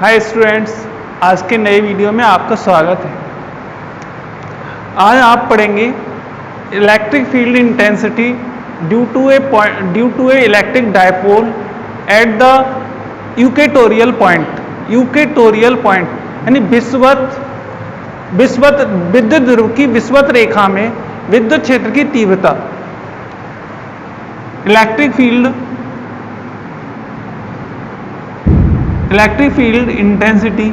Hi students, आज के नए वीडियो में आपका स्वागत है। आज आप पढ़ेंगे electric field intensity due to a electric dipole at the equatorial point यानी विद्युत ध्रुव की विषुवत रेखा में विद्युत क्षेत्र की तीव्रता। Electric field intensity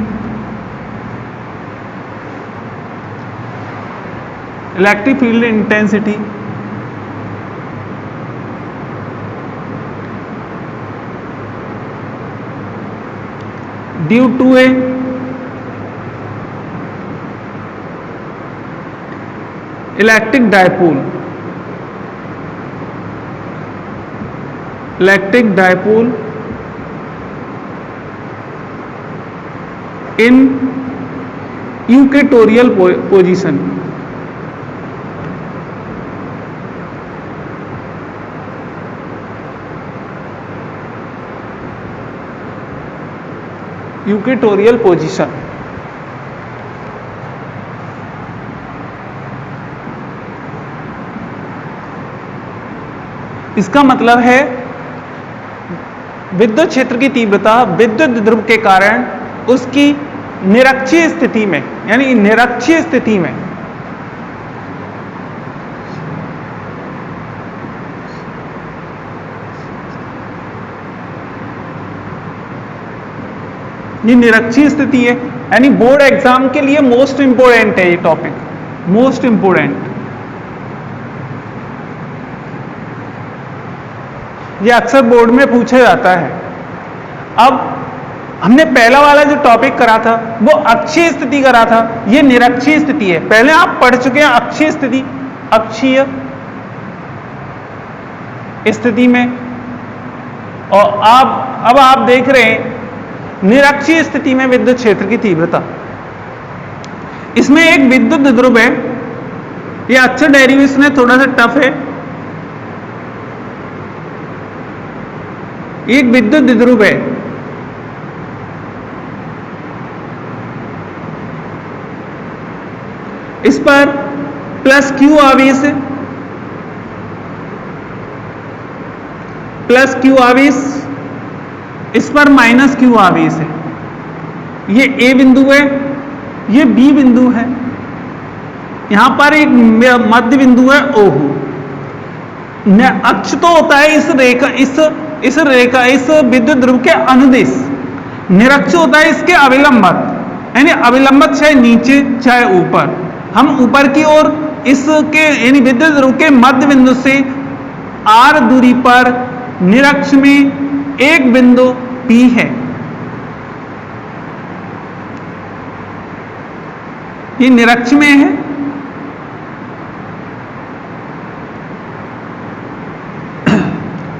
due to a electric dipole in equatorial position। Equatorial position इसका मतलब है विद्युत क्षेत्र की तीव्रता विद्युत ध्रुव के कारण उसकी निरक्षीय स्थिति में, यानी निरक्षीय स्थिति में ये निरक्षीय स्थिति है। यानी बोर्ड एग्जाम के लिए मोस्ट इंपोर्टेंट है ये टॉपिक, मोस्ट इंपोर्टेंट। ये अक्सर बोर्ड में पूछा जाता है। अब हमने पहला वाला जो टॉपिक करा था वो अक्षीय स्थिति करा था, ये निरक्षीय स्थिति है। पहले आप पढ़ चुके हैं अक्षीय स्थिति, अक्षीय स्थिति में, और अब आप देख रहे हैं निरक्षीय स्थिति में विद्युत क्षेत्र की तीव्रता। इसमें एक विद्युत ध्रुव है, ये अक्षर डेरिवेशन है, थोड़ा सा टफ है। एक विद्युत ध्रुव है, इस पर प्लस क्यू आवेश है, प्लस क्यू आवेश, इस पर माइनस क्यू आवेश है। ये ए बिंदु है, ये बी बिंदु है, यहां पर एक मध्य बिंदु है OH। अक्ष तो होता है इस विद्युत ध्रुव के अनुदिश, निरक्ष होता है इसके अविलंबक, यानी अविलंबक चाहे नीचे चाहे ऊपर। हम ऊपर की ओर इसके यानी विद्युत ध्रुव के मध्य बिंदु से r दूरी पर निरक्ष में एक बिंदु P है, ये निरक्ष में है।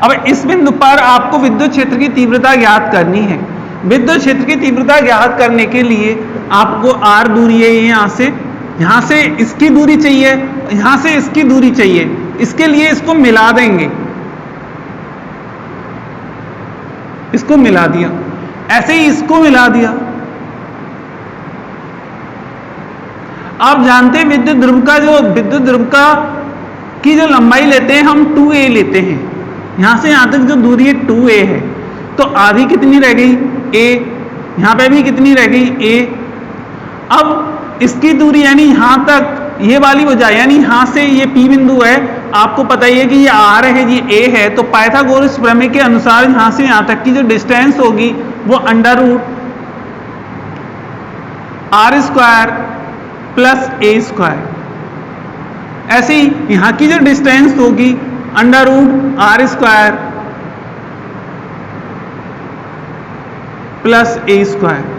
अब इस बिंदु पर आपको विद्युत क्षेत्र की तीव्रता ज्ञात करनी है। विद्युत क्षेत्र की तीव्रता ज्ञात करने के लिए आपको r दूरी है, यहां से इसकी दूरी चाहिए, यहां से इसकी दूरी चाहिए। इसके लिए इसको मिला देंगे, इसको मिला दिया, ऐसे ही इसको मिला दिया। आप जानते हैं विद्युत ध्रुव की जो लंबाई लेते हैं हम 2a लेते हैं। यहां से यहां तक जो दूरी है 2a है, तो आधी कितनी रह गई a, यहां पे भी कितनी रह गई a। अब इसकी दूरी यानी यहां तक ये वाली हो जाए, यानी यहां से ये P बिंदु है, आपको पता ही है कि ये R है, ये A है, तो पाइथागोरस प्रमेय के अनुसार यहां से यहां तक की जो डिस्टेंस होगी वो under root r² plus a²। ऐसे ही यहां की जो डिस्टेंस होगी under root r² plus a²।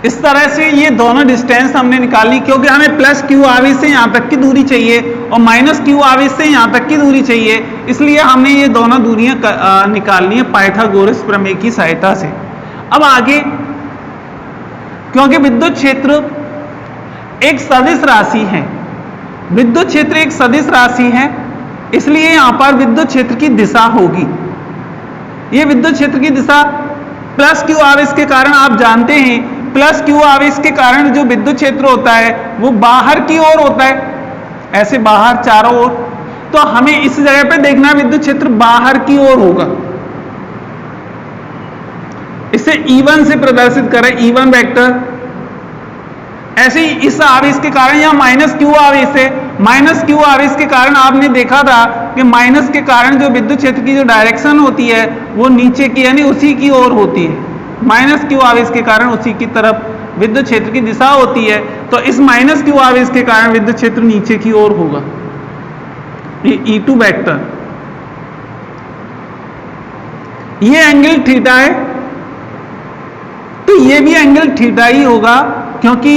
इस तरह से ये दोनों डिस्टेंस हमने निकाली, क्योंकि हमें प्लस क्यू आवेश से यहां तक की दूरी चाहिए और माइनस क्यू आवेश से यहां तक की दूरी चाहिए, इसलिए हमने ये दोनों दूरियां निकालनी है पाइथागोरस प्रमेय की सहायता से। अब आगे, क्योंकि विद्युत क्षेत्र एक सदिश राशि है, विद्युत क्षेत्र एक सदिश राशि है, इसलिए यहां पर विद्युत क्षेत्र की दिशा होगी, ये विद्युत क्षेत्र की दिशा प्लस क्यू आवेश के कारण आप जानते हैं प्लस क्यू आवेश के कारण जो विद्युत क्षेत्र होता है वो बाहर की ओर होता है, ऐसे बाहर चारों ओर। तो हमें इस जगह पे देखना विद्युत क्षेत्र बाहर की ओर होगा। इसे E1 से प्रदर्शित करें, E1 वेक्टर। ऐसे ही इस आवेश के कारण यहां माइनस क्यू आवेश है, माइनस क्यू आवेश के कारण आपने देखा था कि माइनस के कारण जो विद्युत क्षेत्र की जो डायरेक्शन होती है वो नीचे की यानी उसी की ओर होती है। माइनस क्यू आवेश के कारण उसी की तरफ विद्युत क्षेत्र की दिशा होती है। तो इस माइनस क्यू आवेश के कारण विद्युत क्षेत्र नीचे की ओर होगा। ये E2 वेक्टर, ये एंगल थीटा है, तो ये भी एंगल थीटा ही होगा क्योंकि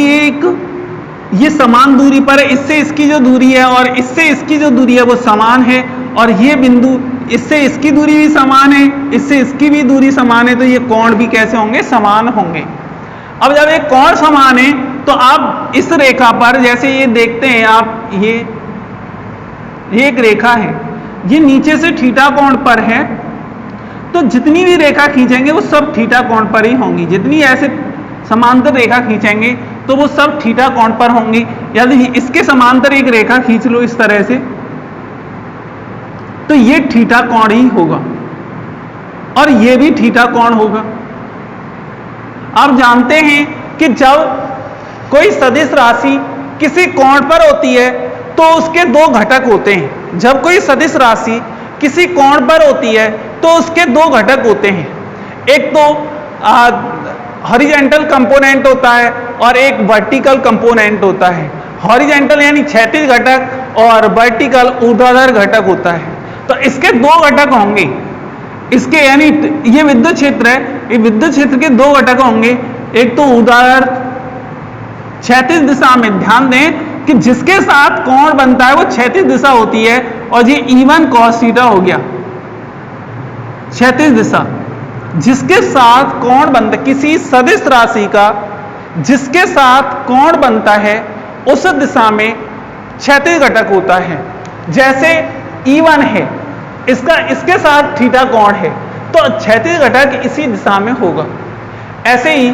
ये समान दूरी पर है। इससे इसकी जो दूरी है और इससे इसकी जो दूरी है वो समान है, और ये बिंदु इससे इसकी दूरी भी समान है, इससे इसकी भी दूरी समान है, तो ये कोण भी कैसे होंगे? समान होंगे। अब जब ये कोण समान है तो आप इस रेखा पर जैसे ये देखते हैं आप, ये एक रेखा है, ये नीचे से थीटा कोण पर है, तो जितनी भी रेखा खींचेंगे वो सब थीटा कोण पर ही होंगी। जितनी ऐसे समांतर रेखा खींचेंगे तो वो सब थीटा कोण पर होंगी। यदि इसके समांतर एक रेखा खींच लो इस तरह से, तो ये थीटा कोण ही होगा और ये भी थीटा कोण होगा। आप जानते हैं कि जब कोई सदिश राशि किसी कोण पर होती है तो उसके दो घटक होते हैं। जब कोई सदिश राशि किसी कोण पर होती है तो उसके दो घटक होते हैं। एक तो हॉरिजॉन्टल कंपोनेंट होता है और एक वर्टिकल कंपोनेंट होता है। हॉरिजॉन्टल यानी क्षैतिज घटक और वर्टिकल ऊर्ध्वाधर घटक होता है। तो इसके दो घटक होंगे, इसके यानी ये विद्युत क्षेत्र है, ये विद्युत क्षेत्र के दो घटक होंगे। एक तो ऊर्ध्वाधर क्षैतिज दिशा में, ध्यान दें कि जिसके साथ कोण बनता है वो क्षैतिज दिशा होती है, और ये E1 cos थीटा हो गया क्षैतिज दिशा। जिसके साथ कोण बनता है, किसी सदिश राशि का जिसके साथ कोण बनता है उस दिशा में क्षैतिज घटक होता है। जैसे E1 है, इसके साथ थीटा कोण है, तो क्षैतिज घटक इसी दिशा में होगा। ऐसे ही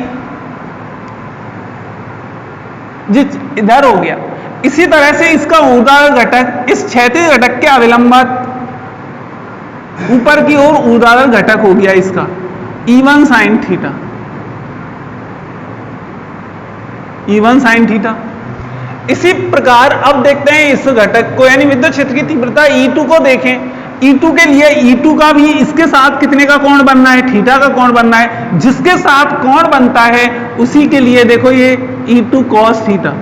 जिस इधर हो गया, इसी तरह से इसका ऊर्ध्वाधर घटक इस क्षैतिज घटक के अविलंबित ऊपर की ओर ऊर्ध्वाधर घटक हो गया इसका E1 sin theta, E1 sin theta. इसी प्रकार अब देखते हैं इस घटक को, यानी विद्युत क्षेत्र की तीव्रता E2 को देखें। E2 के लिए E2 का भी इसके साथ कितने का कोण बनना है? थीटा का कोण बनना है। जिसके साथ कोण बनता है उसी के लिए देखो ये E2 cos थीटा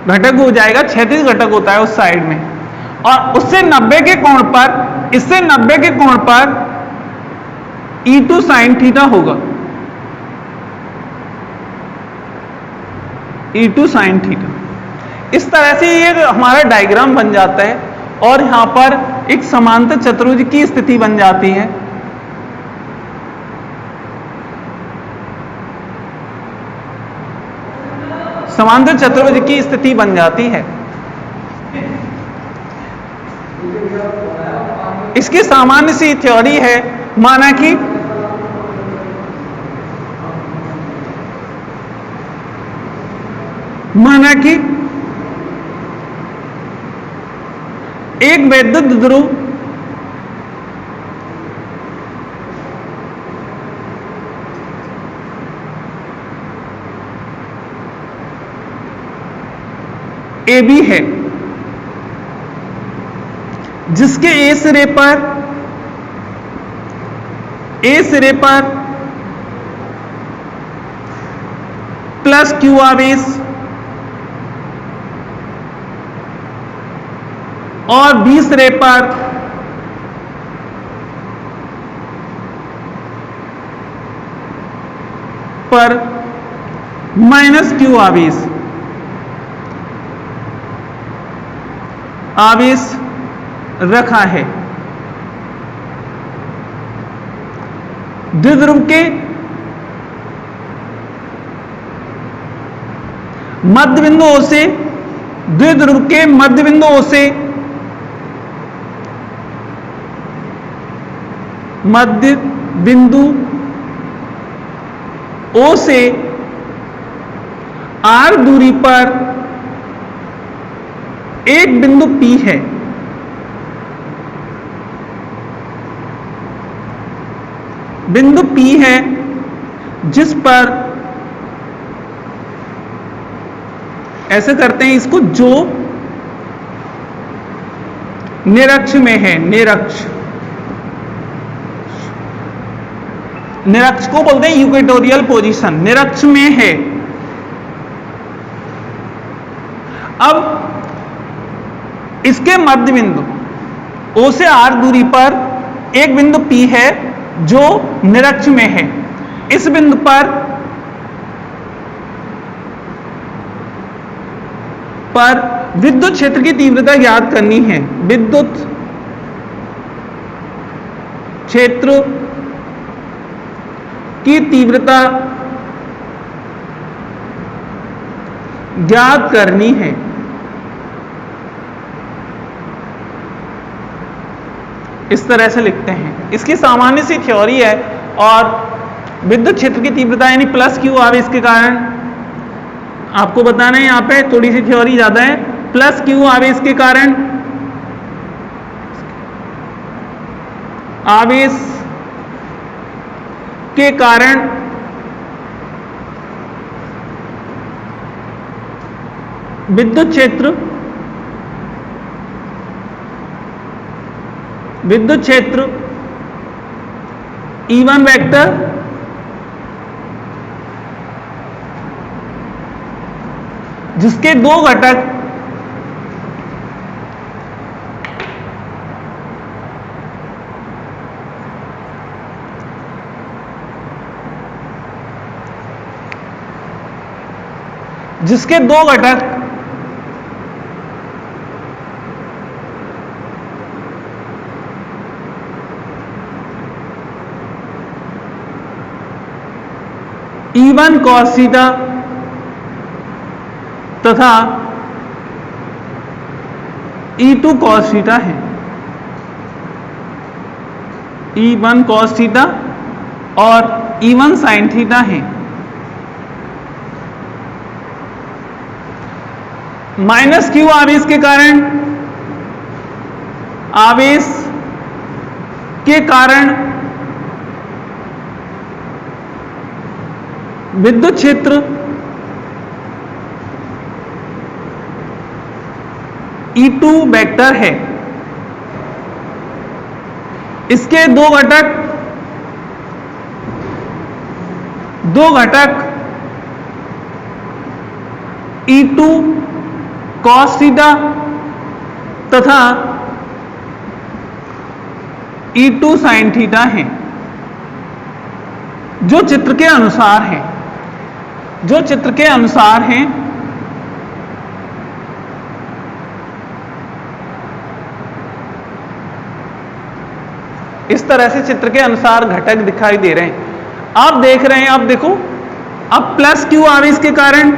घटक हो जाएगा, क्षैतिज घटक होता है उस साइड में। और उससे 90 के कोण पर, इससे 90 के कोण पर E2 sin थीटा होगा, E2 sin थीटा। इस तरह से ये हमारा डायग्राम बन जाता है और यहां पर एक समांतर चतुर्भुज की स्थिति बन जाती है। समांतर चतुर्भुज की स्थिति बन जाती है। इसकी सामान्य सी थ्योरी है, माना कि एक वैद्युत ध्रुव AB है, जिसके A सिरे पर प्लस Q आवेश और B सिरे पर माइनस Q आवेश रखा है। द्विध्रुव के मध्य बिंदुओं से, द्विध्रुव के मध्य बिंदुओं से मध्य बिंदु O से R दूरी पर एक बिंदु P है। बिंदु P है जिस पर, ऐसे करते हैं इसको, जो निरक्ष में है, निरक्ष को बोलते हैं इक्वेटोरियल पोजीशन, निरक्ष में है। अब इसके मध्य बिंदु O से R दूरी पर एक बिंदु P है जो निरक्ष में है। इस बिंदु पर विद्युत क्षेत्र की तीव्रता ज्ञात करनी है। विद्युत क्षेत्र की तीव्रता ज्ञात करनी है। इस तरह से लिखते हैं। इसकी सामान्य सी थ्योरी है, और विद्युत क्षेत्र की तीव्रता यानी प्लस क्यू आवेश के कारण, आपको बताना है यहां पे थोड़ी सी थ्योरी ज्यादा है। प्लस क्यू आवेश के कारण, आवेश के कारण विद्युत क्षेत्र E1 वेक्टर जिसके दो घटक E1 cos थीटा तथा E2 cos थीटा है। E1 cos थीटा और E1 sin थीटा है। माइनस क्यू आवेश के कारण विद्युत क्षेत्र E2 वेक्टर है। इसके दो घटक E2 cos थीटा तथा E2 sin थीटा है, जो चित्र के अनुसार हैं। इस तरह से चित्र के अनुसार घटक दिखाई दे रहे हैं। आप देख रहे हैं, आप देखो, अब प्लस क्यू आवेश के कारण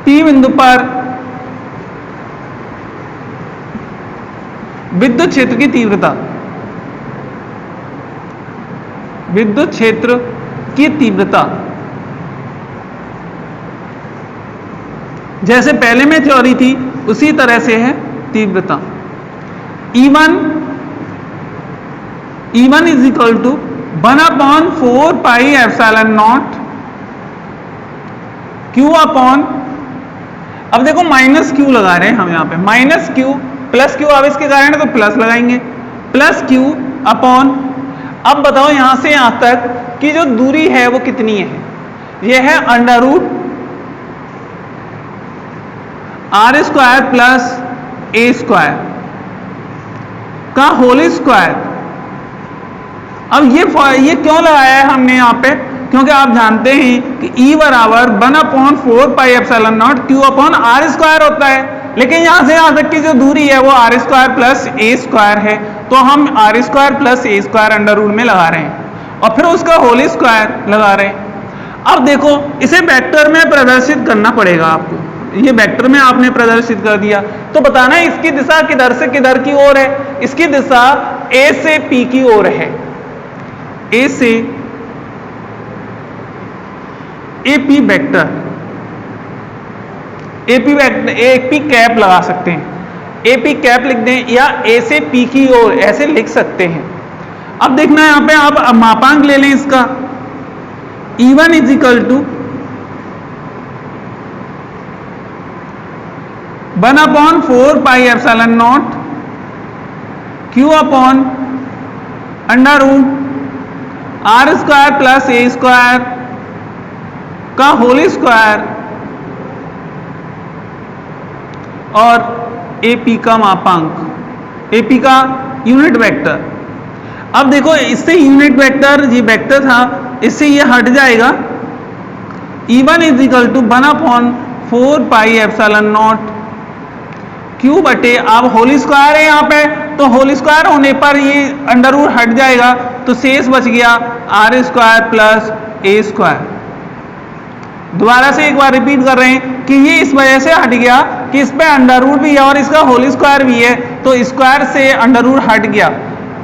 P बिंदु पर विद्युत क्षेत्र की तीव्रता जैसे पहले में थ्योरी थी उसी तरह से है तीव्रता। E1 is equal to 1/4 pi epsilon naught Q upon, अब देखो माइनस क्यू लगा रहे हैं हम यहां पे, माइनस क्यू, प्लस क्यू आवेश के कारण है तो प्लस लगाएंगे, प्लस क्यू अपॉन, अब बताओ यहां से यहां तक की जो दूरी है वो कितनी है? यह है under root R² plus A² का होल स्क्वायर। अब ये क्यों लगाया है हमने यहां पे? क्योंकि आप जानते हैं कि E बराबर 1/4 pi epsilon naught Q upon R² होता है, लेकिन यहां से यहां तक की जो दूरी है वो R² प्लस A² है, तो हम R² plus A² under root में लगा रहे हैं और फिर उसका होल स्क्वायर लगा रहे हैं। अब देखो इसे वेक्टर में प्रदर्शित करना पड़ेगा आपको, ये वेक्टर में आपने प्रदर्शित कर दिया, तो बताना है इसकी दिशा किधर से किधर की ओर है। इसकी दिशा ए से पी की ओर है, ए से AP vector, AP vector, AP cap लगा सकते हैं, एपी कैप लिख दें या ए से पी की ओर ऐसे लिख सकते हैं। अब देखना है यहां पे आप मापांक ले लें इसका, E1 is equal to 1/4 pi epsilon naught Q upon under root R square plus A square का होल स्क्वायर और AP का मापांक, AP का यूनिट वेक्टर। अब देखो इससे यूनिट वेक्टर, ये वेक्टर था, इससे ये हट जाएगा। E1 is equal to 1/4 pi epsilon naught Q बटे, अब होल स्क्वायर है यहाँ पे, तो होल स्क्वायर होने पर ये अंडर रूट हट जाएगा, तो शेष बच गया R square plus A square. दोबारा से एक बार रिपीट कर रहे हैं कि ये इस वजह से हट गया कि इस पे अंडर रूट भी है और इसका होल स्क्वायर भी है, तो स्क्वायर से अंडर रूट हट गया।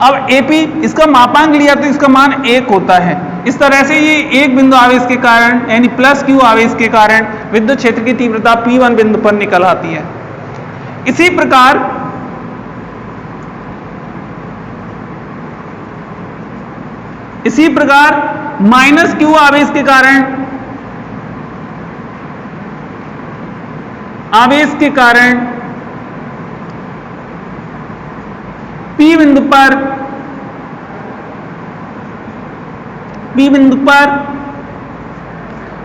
अब AP इसका मापांक लिया तो इसका मान 1 होता है। इस तरह से ये एक बिंदु आवेश के कारण यानी प्लस Q आवेश के कारण विद्युत क्षेत्र की तीव्रता P1 बिंदु पर निकल आती है। इसी प्रकार माइनस Q आवेश के कारण P बिंदु पर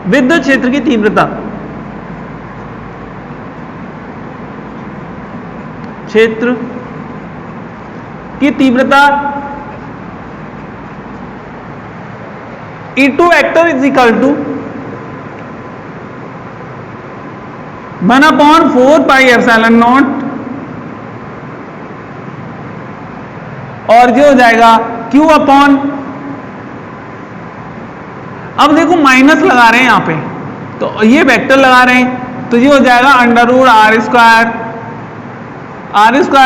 विद्युत क्षेत्र की तीव्रता, E2 vector is equal to 1/4 pi epsilon naught और जो हो जाएगा Q अपॉन, अब देखो माइनस लगा रहे हैं यहां पे, तो ये वेक्टर लगा रहे हैं, तो ये हो जाएगा under root R square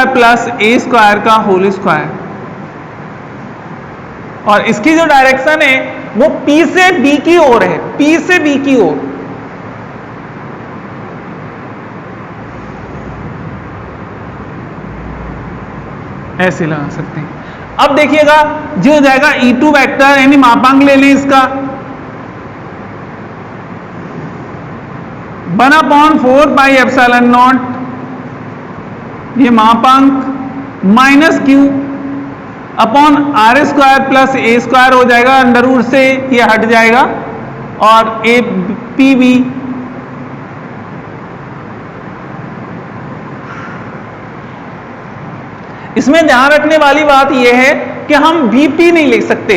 plus A square का होल स्क्वायर, और इसकी जो डायरेक्शन है वो P से B की ओर है, P से B की ओर। ऐसे लगा सकते हैं। अब देखिएगा जो हो जाएगा E2 वेक्टर यानी मापांक ले लें इसका 1/4 पाई एप्सिलॉन नॉट, ये मापांक minus Q upon R square plus A square हो जाएगा, अंडर रूट से ये हट जाएगा और APB इसमें ध्यान रखने वाली बात यह है कि हम VP नहीं लिख सकते,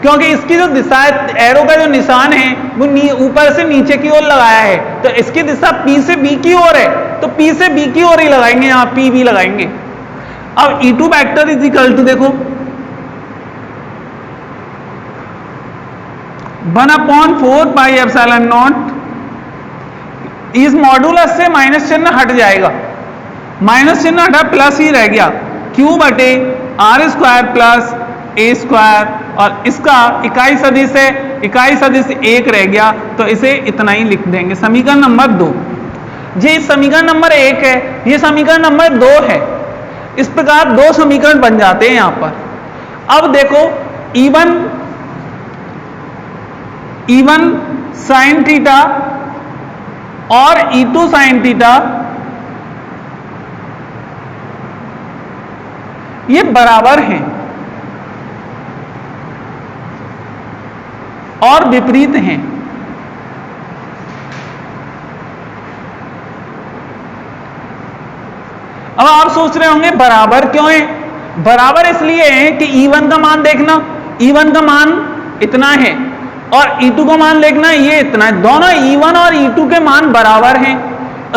क्योंकि इसकी जो दिशा है, एरो का जो निशान है वो ऊपर से नीचे की ओर लगाया है, तो इसकी दिशा P से B की ओर है, तो P से B की ओर ही लगाएंगे, यहां PB लगाएंगे। अब E2 vector is equal to देखो 1/4 पाई एप्सिलॉन नॉट, इस मॉडुलस से माइनस चिन्ह हट जाएगा, माइनस चिन्ह हटा प्लस ही रह गया, Q बटे R square plus A square, और इसका इकाई सदिश है, इकाई सदिश 1 रह गया, तो इसे इतना ही लिख देंगे। समीकरण नंबर 2, ये समीकरण नंबर 1 है, ये समीकरण नंबर 2 है। इस प्रकार 2 समीकरण बन जाते हैं यहां पर। अब देखो E1 साइन थीटा और E2 साइन थीटा ये बराबर हैं और विपरीत हैं। अब आप सोच रहे होंगे बराबर क्यों है? बराबर इसलिए है कि E1 का मान देखना, E1 का मान इतना है और E2 का मान देखना ये इतना है, दोनों E1 और E2 के मान बराबर हैं।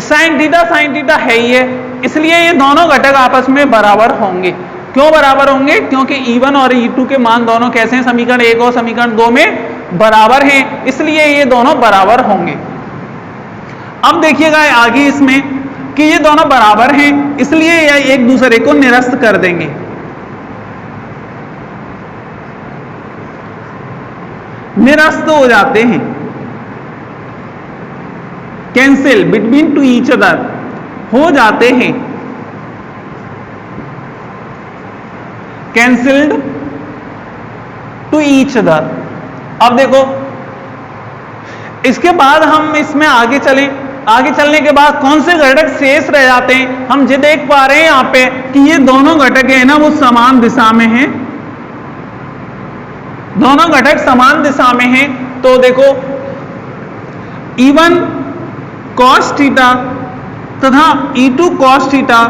साइन थीटा है ही है, इसलिए ये दोनों घटक आपस में बराबर होंगे। क्यों बराबर होंगे? क्योंकि E1 और E2 के मान दोनों कैसे हैं, समीकरण 1 और समीकरण 2 में बराबर हैं, इसलिए ये दोनों बराबर होंगे। अब देखिएगा आगे इसमें कि ये दोनों बराबर हैं, इसलिए ये एक दूसरे को निरस्त कर देंगे। निरस्त हो जाते हैं, cancel between two each other हो जाते हैं, कैंसिल्ड टू ईच अदर। अब देखो इसके बाद हम इसमें आगे चलें, आगे चलने के बाद कौन से घटक शेष रह जाते हैं, हम ये देख पा रहे हैं यहां पे कि ये दोनों घटक है ना वो समान दिशा में हैं, दोनों घटक समान दिशा में हैं। तो देखो E1 cos थीटा तथा E2 cos थीटा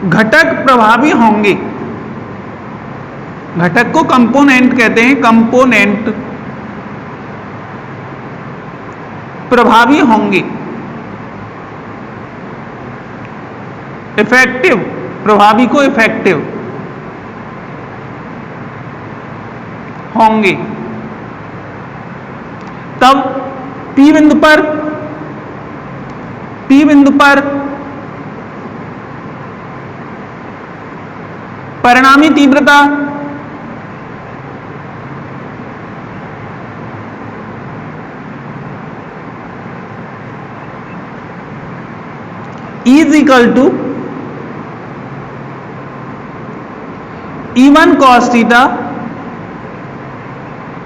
घटक प्रभावी होंगे। घटक को कंपोनेंट कहते हैं, कंपोनेंट प्रभावी होंगे, इफेक्टिव, प्रभावी को इफेक्टिव होंगे। तब P बिंदु पर परिणामी तीव्रता is equal to E1 cos theta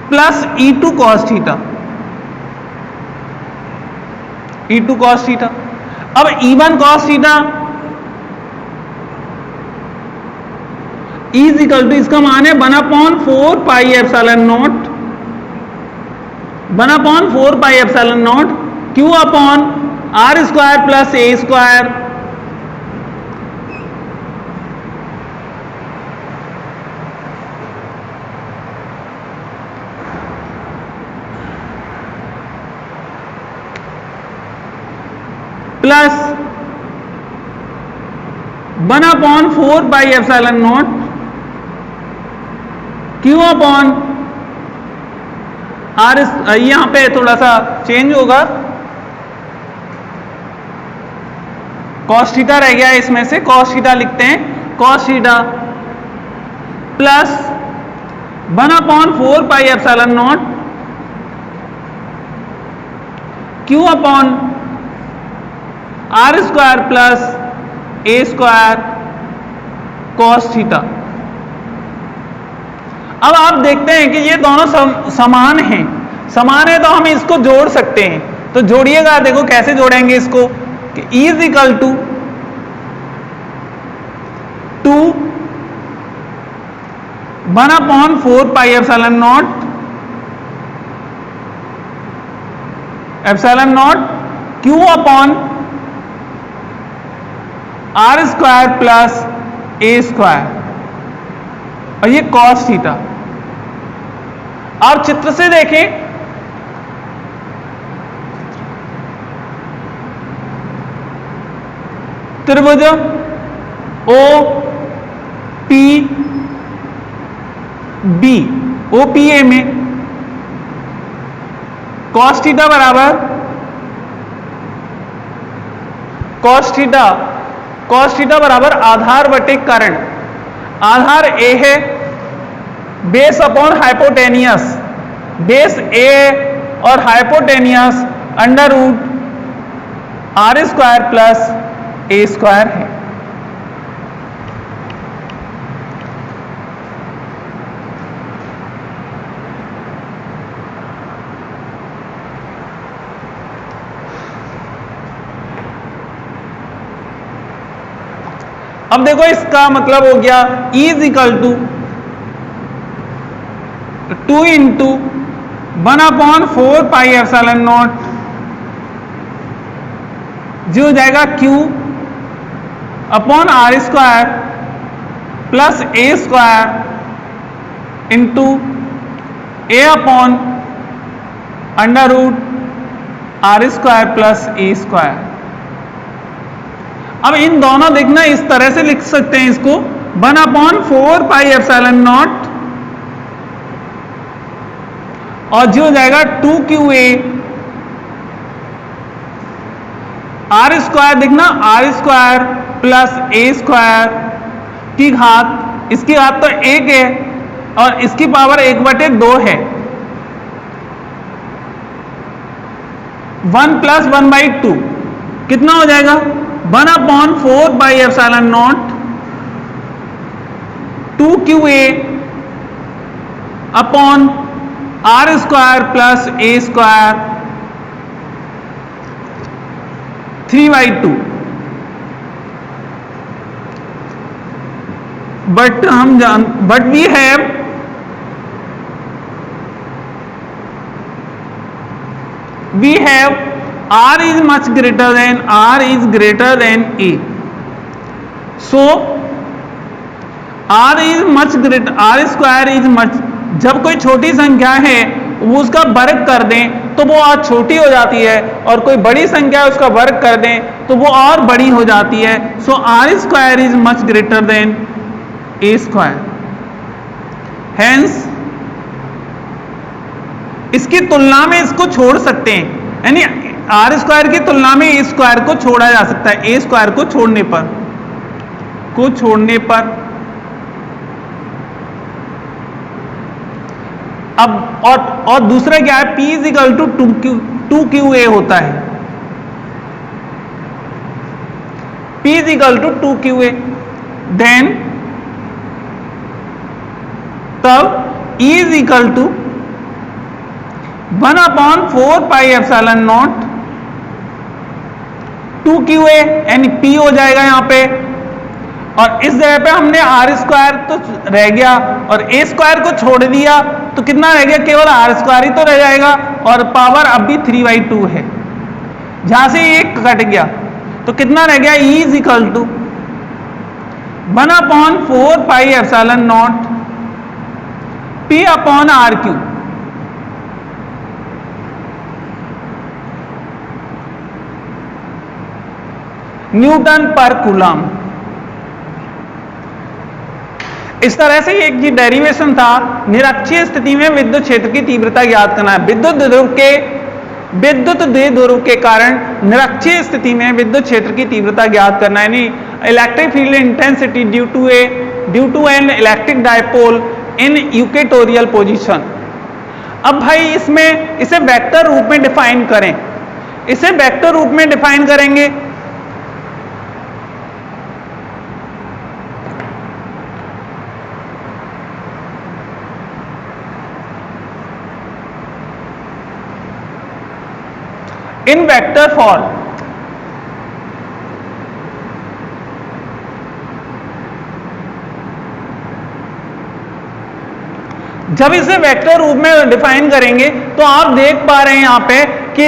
plus E2 cos theta, E2 cos theta. अब E1 cos theta is equal to, इसका मान है 1/4 pi epsilon naught, 1/4 pi epsilon naught Q upon R square plus A square plus 1/4 pi epsilon naught Q upon R। यहां पे थोड़ा सा change होगा, cos theta रह गया इसमें से, cos थीटा लिखते हैं, cos theta plus 1/4 pi epsilon naught Q upon R square plus A square cos theta. अब आप देखते हैं कि ये दोनों समान हैं, समान है तो हम इसको जोड़ सकते हैं। तो जोड़िएगा, देखो कैसे जोड़ेंगे इसको कि E is equal to 1/4 pi epsilon naught Q upon R square plus A square, और ये cos थीटा। और चित्र से देखें, त्रिभुज OPA में cos थीटा बराबर cos थीटा बराबर आधार बटे कर्ण, आधार A है, base upon hypotenuse, base A और hypotenuse under root R square plus A square है। अब देखो इसका मतलब हो गया E is equal to 2 into 1/4 pi epsilon naught, जो हो जाएगा Q upon R square plus A square into A upon under root R square plus A square. अब इन दोनों देखना इस तरह से लिख सकते हैं इसको, 1/4 पाई एप्सिलॉन नॉट और जी हो जाएगा 2QA आर स्क्वायर, देखना R square plus A square की घात, इसकी घात तो 1 है और इसकी पावर 1/2 है। 1 + 1/2 कितना हो जाएगा 1/4/ε0 2QA upon R square plus A square 3/2। But we have R is much greater than A. So R square is much, जब कोई छोटी संख्या है वो उसका वर्ग कर दें तो वो और छोटी हो जाती है, और कोई बड़ी संख्या है उसका वर्ग कर दें तो वो और बड़ी हो जाती है। सो R square is much greater than A square. Hence इसकी तुलना में इसको छोड़ सकते हैं, यानी आर स्क्वायर की तुलना में ए स्क्वायर को छोड़ा जा सकता है, ए स्क्वायर को छोड़ने पर अब और दूसरा क्या है, P = 2QA होता है, P = 2QA, देन तब E = 1/4/ε0 2QA, यानी P हो जाएगा यहां पे, और इस जगह पे हमने आर स्क्वायर तो रह गया और ए स्क्वायर को छोड़ दिया तो कितना रह गया, केवल आर स्क्वायर ही तो रह जाएगा, और पावर अब भी 3/2 है, जहां से ये कट गया तो कितना रह गया, E = 1/4/ε0 P/R3 न्यूटन पर कूलम। इस तरह से एक ये डेरिवेशन था, निरक्षीय स्थिति में विद्युत क्षेत्र की तीव्रता ज्ञात करना है। विद्युत द्विध्रुव के कारण निरक्षीय स्थिति में विद्युत क्षेत्र की तीव्रता ज्ञात करना है, यानी electric field intensity due to an electric dipole in equatorial position. अब भाई इसमें इसे वेक्टर रूप में डिफाइन करें, इसे वेक्टर रूप में डिफाइन करेंगे इन वेक्टर फॉर्म। जब इसे वेक्टर रूप में डिफाइन करेंगे तो आप देख पा रहे हैं यहां पे कि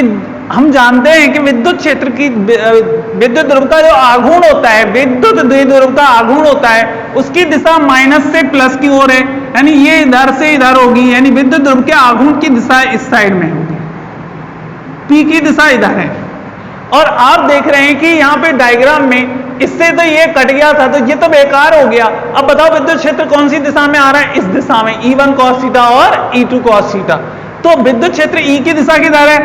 हम जानते हैं कि विद्युत क्षेत्र की विद्युत ध्रुव का जो आघूर्ण होता है, विद्युत द्विध्रुव का आघूर्ण होता है, उसकी दिशा माइनस से प्लस की ओर है, यानी ये इधर से इधर होगी, यानी विद्युत ध्रुव के आघूर्ण की दिशा इस साइड में होगी, P की दिशा इधर है। और आप देख रहे हैं कि यहाँ पे डायग्राम में इससे तो ये कट गया था तो ये तो बेकार हो गया। अब बताओ विद्युत क्षेत्र कौन सी दिशा में आ रहा है, इस दिशा में, E1 cos थीटा और E2 cos थीटा। तो विद्युत क्षेत्र E की दिशा किधर है,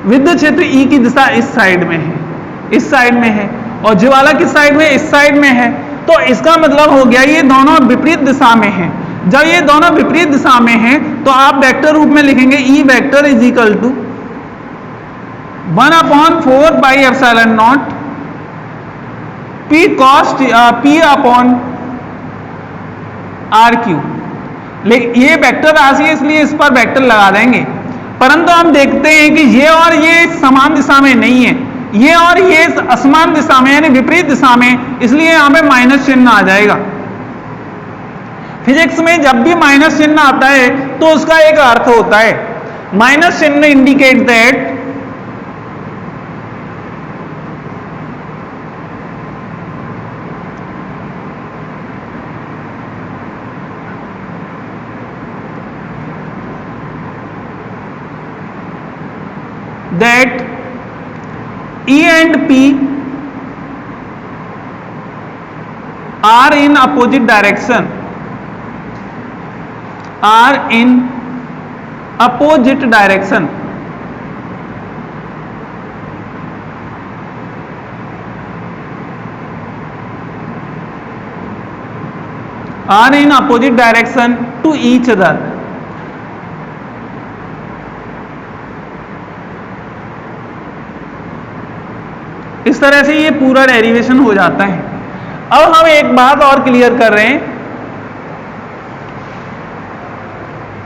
विद्युत क्षेत्र E की दिशा इस साइड में है, इस साइड में है, और ज्वाला किस साइड में, इस साइड में है। तो इसका मतलब हो गया ये दोनों विपरीत दिशा में है। जब ये दोनों विपरीत दिशा में है तो आप वेक्टर रूप में लिखेंगे E वेक्टर = 1/4/ε0 P/R3। लेकिन ये वेक्टर राशि है इसलिए इस पर वेक्टर लगा देंगे, परंतु हम देखते हैं कि ये और ये समान दिशा में नहीं है, ये और ये असमान दिशा में यानी विपरीत दिशा में, इसलिए यहां पे माइनस चिन्ह आ जाएगा। फिजिक्स में जब भी माइनस चिन्ह आता है तो उसका एक अर्थ होता है, माइनस चिन्ह indicate that E and P are in opposite direction, are in opposite direction, are in opposite direction to each other. इस तरह से ये पूरा डेरिवेशन हो जाता है। अब हम एक बात और क्लियर कर रहे हैं,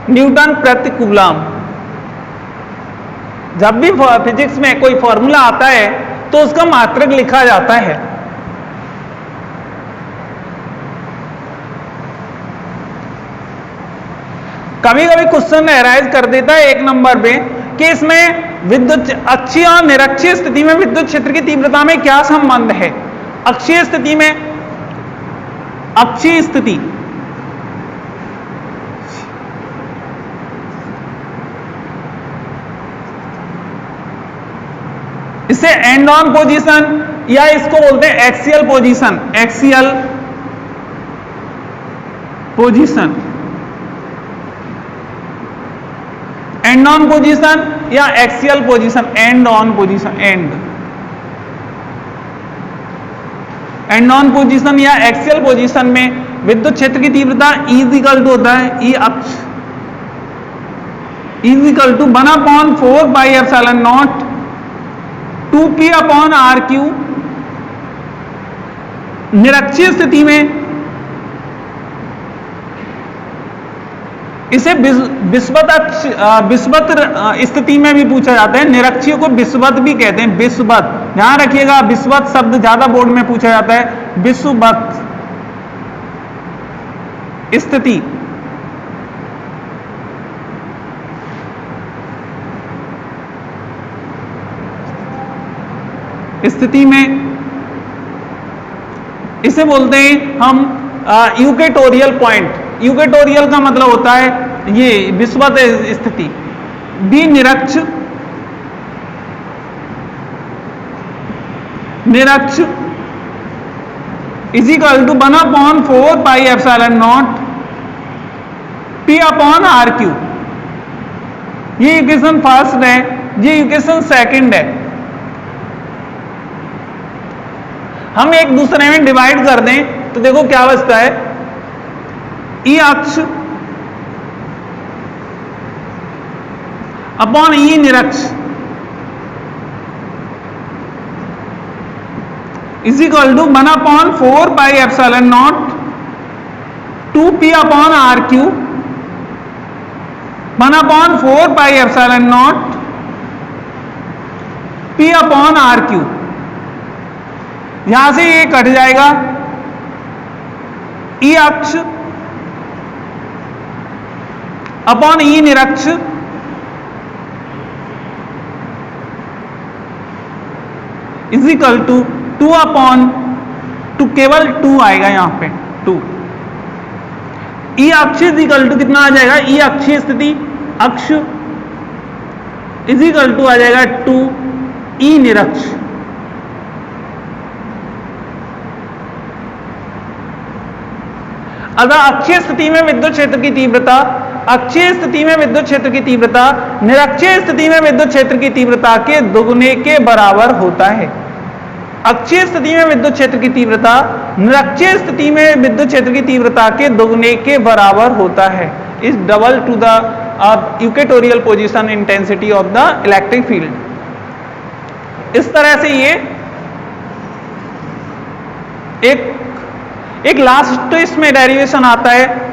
न्यूटन प्रति कूलम। जब भी फिजिक्स में कोई फॉर्मूला आता है तो उसका मात्रक लिखा जाता है। कभी कभी क्वेश्चन अराइज कर देता है 1 नंबर पे कि इसमें विद्युत अक्षीय और निरक्षीय स्थिति में विद्युत क्षेत्र की तीव्रता में क्या संबंध है। अक्षीय स्थिति में, अक्षीय स्थिति इसे एंड ऑन पोजीशन या इसको बोलते हैं axial position, axial position, end on position या axial position, end on position, end on position या एक्सियल पोजीशन में विद्युत क्षेत्र की तीव्रता E इक्वल टू होता है E अक्ष, E equal to 1/4 pi epsilon not 2p upon R Q. निरक्षीय स्थिति में इसे विस्वत स्थिति में भी पूछा जाता है, निरक्षीय को विस्वत भी कहते हैं, विस्वत। ध्यान रखिएगा, विस्वत शब्द ज्यादा बोर्ड में पूछा जाता है, विस्वत स्थिति। स्थिति में इसे बोलते हैं हम यूकेटोरियल पॉइंट। यूकेटोरियल का मतलब होता है ये विस्वत स्थिति। बी निरक्ष, निरक्ष is equal to 1/4 pi epsilon not P upon R Q. ये इक्वेशन फर्स्ट है, ये इक्वेशन सेकंड है। हम एक दूसरे में डिवाइड कर दें तो देखो क्या बचता है, ई अक्ष अपॉन ई निरक्ष is equal to 1/4 pi epsilon not 2p upon R Q, 1/4 pi epsilon not p upon R Q. यहां से ये कट जाएगा, ई अक्ष अपॉन ई निरक्ष इज इक्वल टू 2/2, केवल 2 आएगा यहां पे 2। ई अक्ष इज इक्वल टू कितना आ जाएगा, ई अक्षीय स्थिति अक्ष इज इक्वल टू आ जाएगा 2 ई निरक्ष। अगर अक्षीय स्थिति में विद्युत क्षेत्र की तीव्रता, अक्षीय स्थिति में विद्युत क्षेत्र की तीव्रता निरक्षीय स्थिति में विद्युत क्षेत्र की तीव्रता के दुगुने के बराबर होता है। अक्षीय स्थिति में विद्युत क्षेत्र की तीव्रता निरक्षीय स्थिति में विद्युत क्षेत्र की तीव्रता के दुगुने के बराबर होता है। Is double to the equatorial position intensity of the electric field. इस तरह से ये एक लास्ट इसमें डेरिवेशन आता है।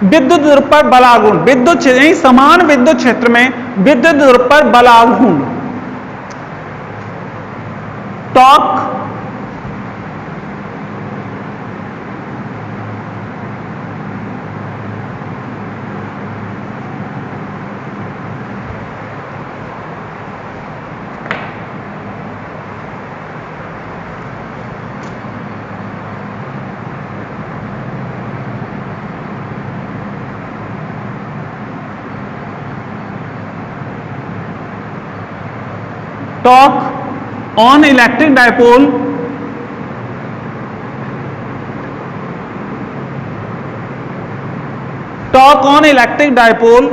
विद्युत ध्रुव पर बलागुण, विद्युत समान विद्युत क्षेत्र में विद्युत ध्रुव पर बलागुण torque torque on electric dipole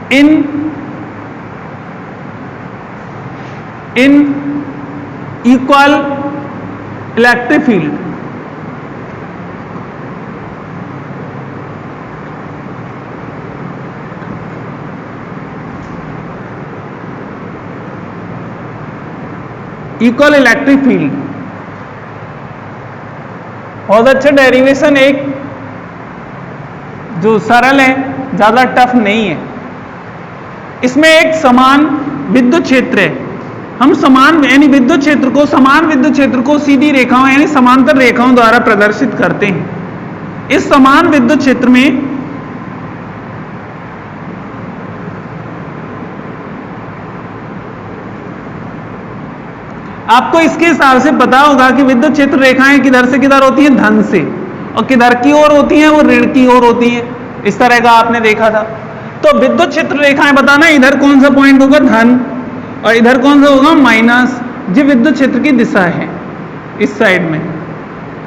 in equal electric field. Equal electric field. बहुत अच्छा डेरिवेशन, एक जो सरल है, ज्यादा टफ नहीं है। इसमें एक समान विद्युत क्षेत्र है। हम समान यानी विद्युत क्षेत्र को, समान विद्युत क्षेत्र को सीधी रेखाओं यानी समांतर रेखाओं द्वारा प्रदर्शित करते हैं। इस समान विद्युत क्षेत्र में आपको इसके हिसाब से पता होगा कि विद्युत क्षेत्र रेखाएं किधर से किधर होती हैं, धन से, और किधर की ओर होती हैं, वो ऋण की ओर होती हैं। इस तरह का आपने देखा था। तो विद्युत क्षेत्र रेखाएं बताना, इधर कौन सा पॉइंट होगा, धन, और इधर कौन सा होगा, माइनस। ये विद्युत क्षेत्र की दिशा है। इस साइड में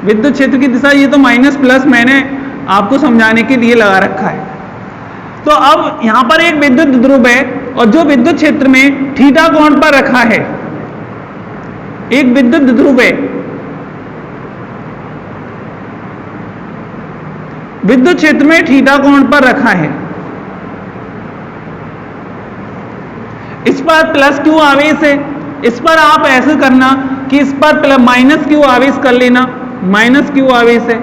विद्युत क्षेत्र की दिशा, ये तो माइनस प्लस मैंने आपको समझाने के लिए लगा रखा है। तो अब यहां पर एक विद्युत ध्रुव है, और जो विद्युत क्षेत्र में थीटा कोण पर रखा है, एक विद्युत ध्रुव है, विद्युत क्षेत्र में थीटा कोण पर रखा है। इस पर प्लस क्यू आवेश है। इस पर आप ऐसे करना कि इस पर माइनस क्यू आवेश कर लेना, माइनस क्यू आवेश है,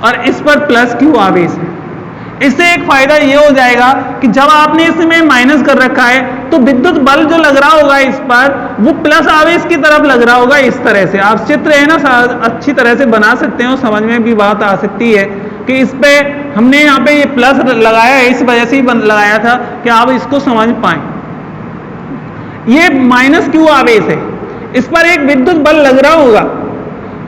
और इस पर प्लस क्यू आवेश है। इससे एक फायदा ये हो जाएगा कि जब आपने इसमें माइनस कर रखा है तो विद्युत बल जो लग रहा होगा इस पर, वो प्लस आवेश की तरफ लग रहा होगा। इस तरह से आप चित्र है ना अच्छी तरह से बना सकते हैं, और समझ में भी बात आ सकती है कि इस पे हमने यहाँ पे ये प्लस लगाया है, इस वजह से ही लगाया था कि आप इसको समझ पाए। ये माइनस क्यू आवेश है, इस पर एक विद्युत बल लग रहा होगा,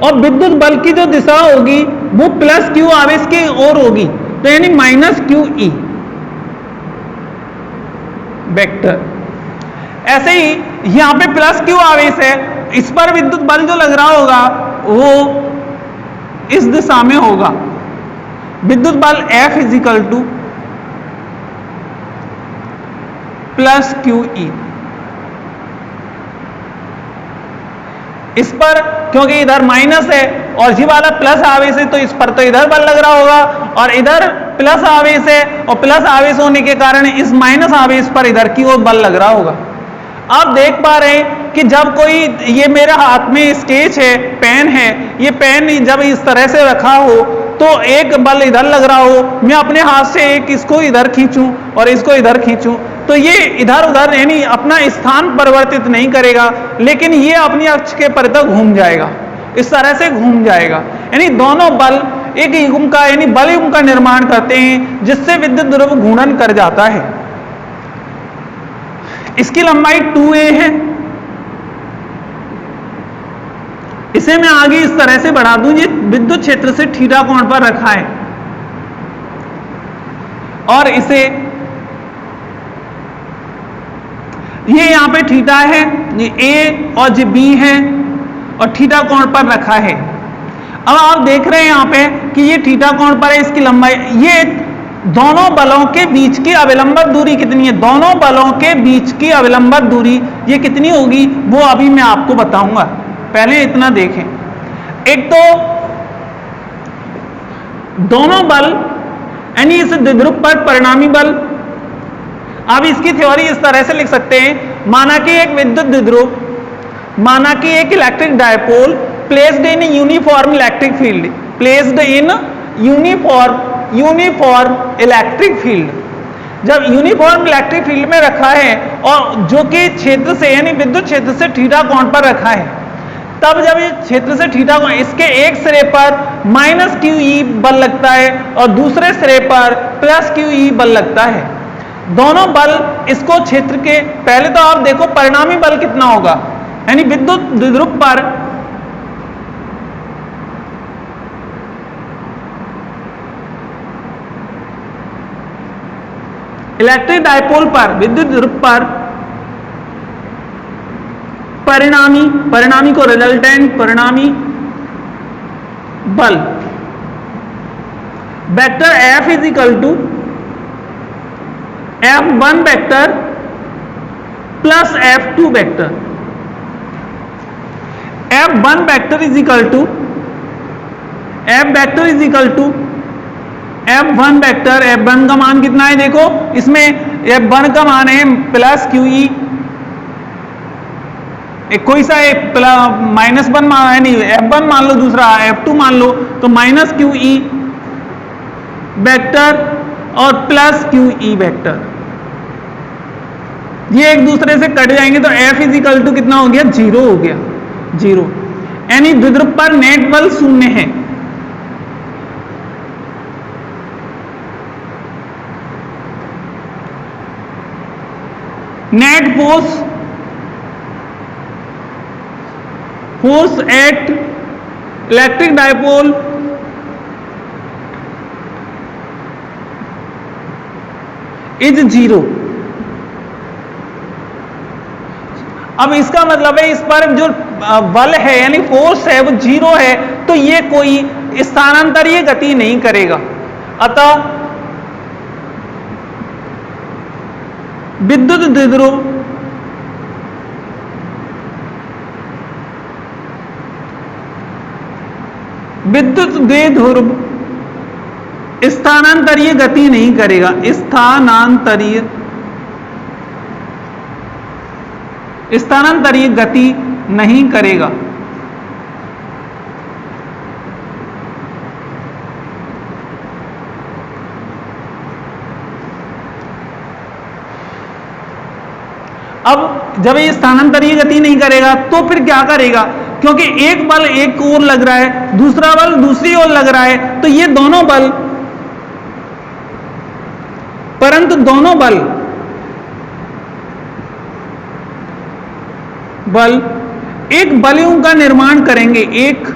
और विद्युत बल की जो दिशा होगी वो प्लस क्यू आवेश की ओर होगी, तो यानी माइनस क्यू ई वेक्टर। ऐसे ही यहां पे प्लस क्यू आवेश है, इस पर विद्युत बल जो लग रहा होगा वो इस दिशा में होगा। विद्युत बल F is equal to plus Q E. इस पर क्योंकि इधर माइनस है और ये वाला प्लस आवेश है, तो इस पर तो इधर बल लग रहा होगा, और इधर प्लस आवेश है, और प्लस आवेश होने के कारण इस माइनस आवेश पर इधर की ओर बल लग रहा होगा। आप देख पा रहे हैं कि जब कोई, ये मेरे हाथ में स्केच है, पेन है, ये पेन जब इस तरह से रखा हो तो एक बल इधर लग रहा हो, मैं अपने हाथ से एक इसको इधर खींचूं और इसको इधर खींचूं, तो ये इधर उधर यानी अपना स्थान परिवर्तित नहीं करेगा, लेकिन ये अपनी अक्ष के परितः घूम जाएगा, इस तरह से घूम जाएगा। यानी दोनों बल एक युग्म का यानी बल युग्म का निर्माण करते हैं, जिससे विद्युत ध्रुव घूर्णन कर जाता है। इसकी लंबाई 2a है। इसे मैं आगे इस तरह से बढ़ा दूं, ये विद्युत क्षेत्र से थीटा कोण पर रखा है, और इसे ये यहां पे थीटा है, ये a और ये b है, और थीटा कोण पर रखा है। अब आप देख रहे हैं यहां पे कि ये थीटा कोण पर है, इसकी लंबाई, ये दोनों बलों के बीच की अविलंबक दूरी कितनी है, दोनों बलों के बीच की अविलंबक दूरी ये कितनी होगी वो अभी मैं आपको बताऊंगा। पहले इतना देखें, एक तो दोनों बल यानी इस द्विध्रुव पर परिणामी बल, अब इसकी थ्योरी इस तरह से लिख सकते हैं, माना कि एक विद्युत द्विध्रुव, माना कि एक electric dipole placed in uniform electric field, placed in uniform uniform electric field. जब यूनिफॉर्म इलेक्ट्रिक फील्ड में रखा है और जो कि क्षेत्र से यानी विद्युत क्षेत्र से थीटा कोण पर रखा है, तब जब ये क्षेत्र से थीटा कोण, इसके एक सिरे पर माइनस क्यू ई बल लगता है और दूसरे सिरे पर प्लस क्यू ई बल लगता है। दोनों बल इसको क्षेत्र के, पहले तो आप देखो परिणामी बल कितना होगा, यानी विद्युत द्विध्रुव पर इलेक्ट्रिक डायपोल पर, विद्युत द्विध्रुव पर परिणामी को रिजल्टेंट परिणामी बल vector F is equal to F1 vector plus F2 vector. F1 vector is equal to F vector is equal to F1 vector. F1 का मान कितना है देखो, इसमें F1 का मान है प्लस क्यू ई, कोई सा माइनस वन मान है, नहीं F1 मान लो, दूसरा F2 मान लो, तो माइनस क्यू ई वेक्टर और प्लस क्यू ई वेक्टर, ये एक दूसरे से कट जाएंगे तो F इज इक्वल टू कितना हो गया, 0 हो गया, 0। यानी द्विध्रुव पर नेट बल शून्य है। Net force at electric dipole is 0। अब इसका मतलब है इस पर जो बल है यानी फोर्स है वो 0 है, तो ये कोई स्थानांतरीय गति नहीं करेगा। अतः विद्युत द्विध्रुव स्थानांतरीय गति नहीं करेगा, स्थानांतरीय गति नहीं करेगा। अब जब ये स्थानांतरीय गति नहीं करेगा तो फिर क्या करेगा, क्योंकि एक बल एक ओर लग रहा है, दूसरा बल दूसरी ओर लग रहा है, तो ये दोनों बल, परंतु दोनों बल एक बलयुग्म का निर्माण करेंगे, एक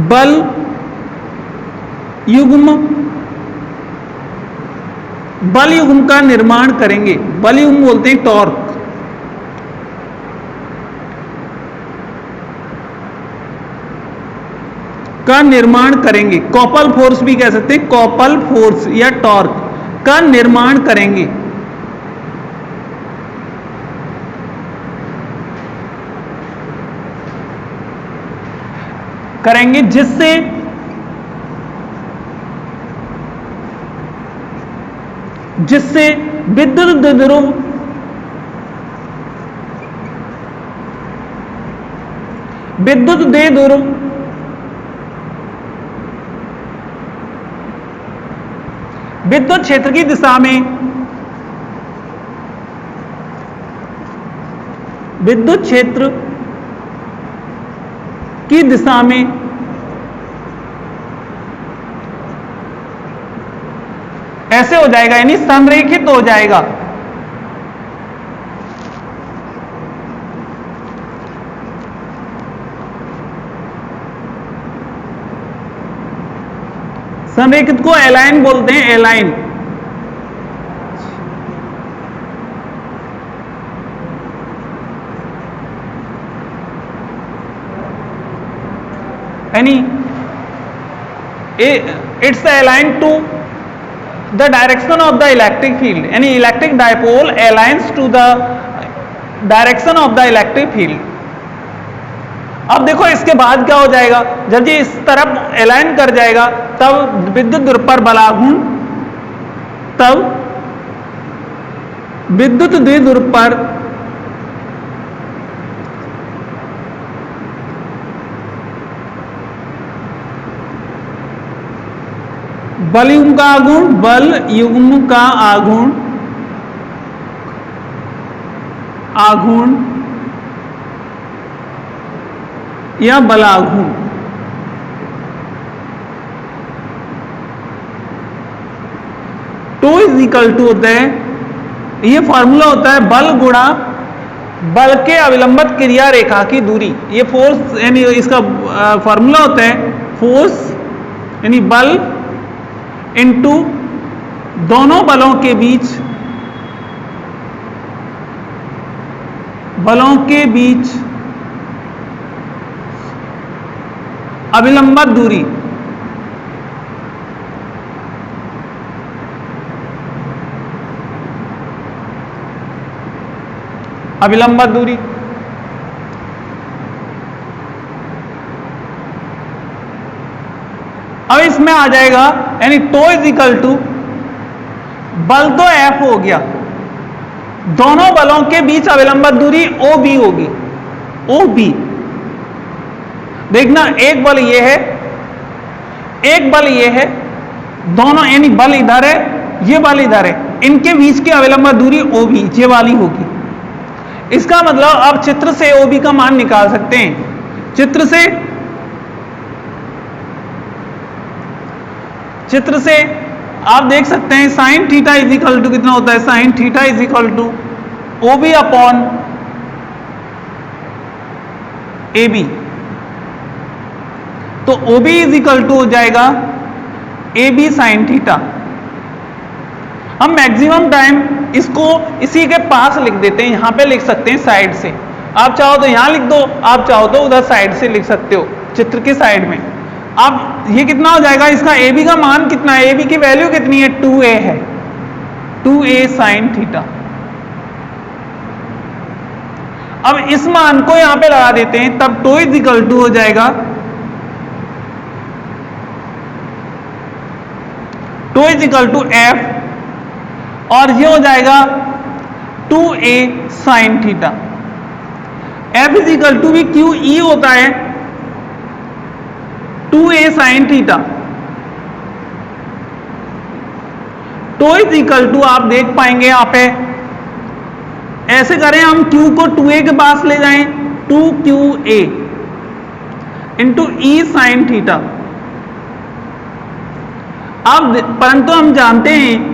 बल युग्म का निर्माण करेंगे। बल युग्म बोलते हैं टॉर्क। का निर्माण करेंगे, कॉपल फोर्स भी कह सकते हैं, कॉपल फोर्स या टॉर्क का निर्माण करेंगे। जिससे विद्युत द्विध्रुव विद्युत क्षेत्र की दिशा में ऐसे हो जाएगा, यानी संरेखित हो जाएगा। संरेखित को एलाइन बोलते हैं, एलाइन। यानी it's align to the direction of the electric field, यानी electric dipole aligns to the direction of the electric field. अब देखो इसके बाद क्या हो जाएगा, जब ये इस तरफ अलाइन कर जाएगा तब विद्युत द्विध्रुव पर बलाघूर्ण, तब विद्युत द्विध्रुव पर बल युग्म का आघूर्ण, बल युग्म का आघूर्ण, आघूर्ण या बलाघूर्ण। टू इज इक्वल टू होता है, ये फॉर्मूला होता है बल गुणा बल के अविलंबित क्रिया रेखा की दूरी। ये फोर्स यानी इसका फॉर्मूला होता है फोर्स यानी बल इनटू दोनों बलों के बीच, बलों के बीच अविलंबित दूरी। अविलंबित दूरी अब इसमें आ जाएगा यानी टो इज इक्वल टू बल तो F हो गया, दोनों बलों के बीच अविलंबित दूरी OB होगी, OB। देखना एक बल ये है, एक बल ये है, दोनों यानी बल इधर है, ये बल इधर है, इनके बीच की अविलंबित दूरी OB ये वाली होगी। इसका मतलब आप चित्र से OB का मान निकाल सकते हैं। चित्र से आप देख सकते हैं sine theta is equal to कितना होता है, sine theta is equal to OB upon AB। तो OB इज इक्वल टू हो जाएगा AB साइन थीटा। हम मैक्सिमम टाइम इसको इसी के पास लिख देते हैं, यहां पे लिख सकते हैं साइड से। आप चाहो तो यहां लिख दो, आप चाहो तो उधर साइड से लिख सकते हो, चित्र के साइड में। अब ये कितना हो जाएगा, इसका AB का मान कितना है, AB की वैल्यू कितनी है, 2A है, 2A साइन थीटा। अब इस मान को यहां पे लगा देते हैं, तब टो इज इक्वल टू हो जाएगा, टो इज इक्वल टू F और ये हो जाएगा 2A sine theta. F is equal to भी QE होता है 2A साइन थीटा। टो इज इक्वल टू आप देख पाएंगे यहां पे, ऐसे करें हम Q को 2A के पास ले जाएं, 2QA into E sine theta. अब परंतु हम जानते हैं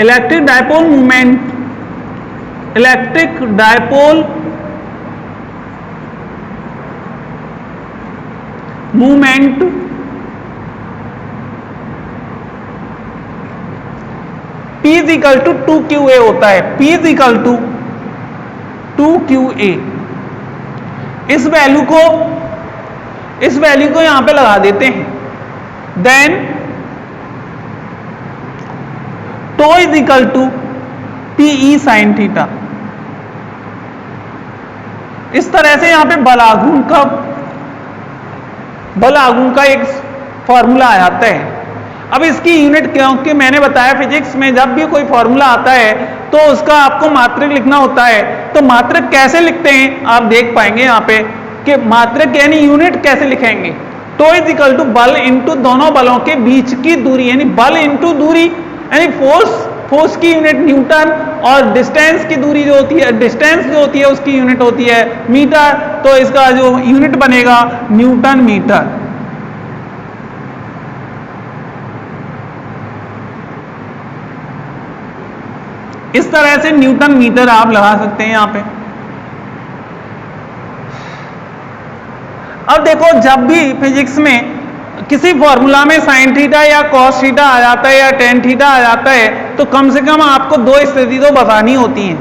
electric dipole movement, electric dipole movement P is equal to 2QA होता है, P is equal to 2QA। इस वैल्यू को यहां पे लगा देते हैं, देन टो is equal to PE sine theta. इस तरह से यहां पे बल आघूर्ण का एक फॉर्मूला आ जाता है। अब इसकी यूनिट, क्योंकि मैंने बताया फिजिक्स में जब भी कोई फॉर्मूला आता है तो उसका आपको मात्रक लिखना होता है। तो मात्रक कैसे लिखते हैं आप देख पाएंगे यहां पे कि मात्रक यानी यूनिट कैसे लिखेंगे। टो इज इक्वल टू बल इंटू दोनों बलों के बीच की दूरी, यानी बल इंटू दूरी यानी फोर्स की यूनिट न्यूटन और डिस्टेंस की दूरी जो होती है, डिस्टेंस जो होती है उसकी यूनिट होती है मीटर। तो इसका जो यूनिट बनेगा न्यूटन मीटर। इस तरह से न्यूटन मीटर आप लगा सकते हैं यहां पे। अब देखो जब भी फिजिक्स में किसी फॉर्मूला में साइन थीटा या कॉस थीटा आ जाता है या टेन थीटा आ जाता है तो कम से कम आपको दो स्थिति तो बतानी होती हैं।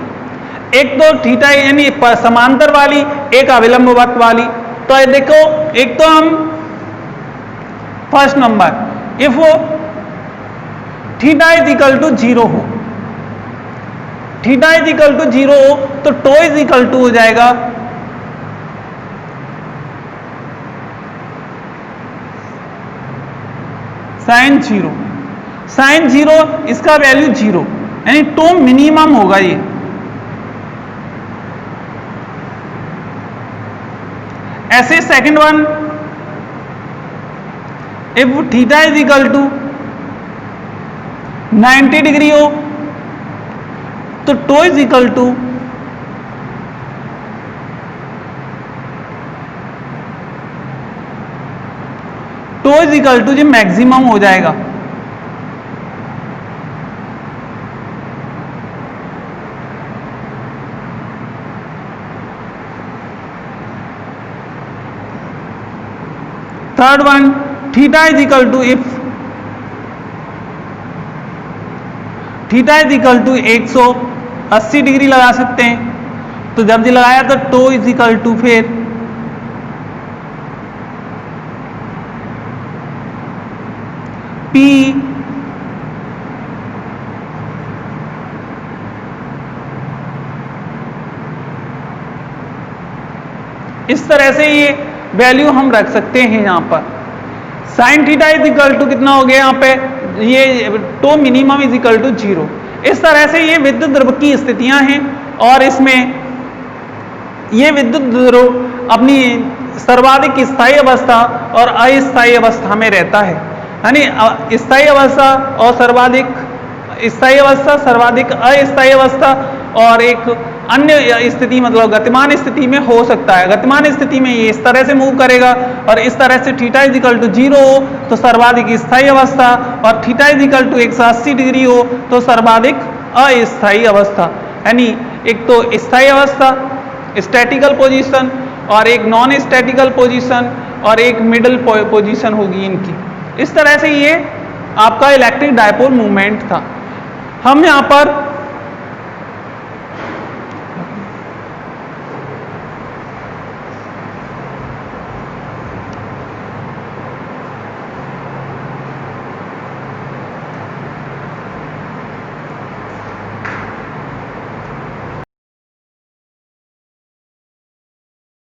एक तो थीटा यानी समांतर वाली, एक अविलंबवत वाली। तो ये देखो, एक तो हम first number if theta is equal to 0 हो, थीटा इज इक्वल टू 0 हो तो टो इज इक्वल टू हो जाएगा साइन 0। साइन 0 इसका वैल्यू 0 यानी टो मिनिमम होगा ये। ऐसे second one, if theta is equal to 90 degree हो तो टो इज इक्वल टू जो मैक्सिमम हो जाएगा। Third one, theta is equal to, if theta is equal to 180 degree लगा सकते हैं। तो जब ये लगाया तो टो इज इक्वल टू फिर पी इस तरह से ये वैल्यू हम रख सकते हैं। यहां पर sine theta is equal to कितना हो गया, यहां पे ये टो मिनिमम इज इक्वल टू 0। इस तरह से ये विद्युत द्रव की स्थितियां हैं और इसमें ये विद्युत द्रव अपनी सर्वाधिक स्थायी अवस्था और अस्थायी अवस्था में रहता है। यानी स्थायी अवस्था और सर्वाधिक स्थायी अवस्था, सर्वाधिक अस्थायी अवस्था और एक अन्य स्थिति मतलब गतिमान स्थिति में हो सकता है। गतिमान स्थिति में ये इस तरह से मूव करेगा और इस तरह से थीटा इज इक्वल टू 0 हो तो सर्वाधिक स्थायी अवस्था और theta is equal to 180 degree हो तो सर्वाधिक अस्थायी अवस्था। यानी एक तो स्थायी अवस्था स्टैटिकल पोजीशन और एक नॉन स्टैटिकल पोजीशन और एक मिडल पोजीशन होगी इनकी। इस तरह से ये आपका इलेक्ट्रिक डायपोल मूवमेंट था। हम यहाँ पर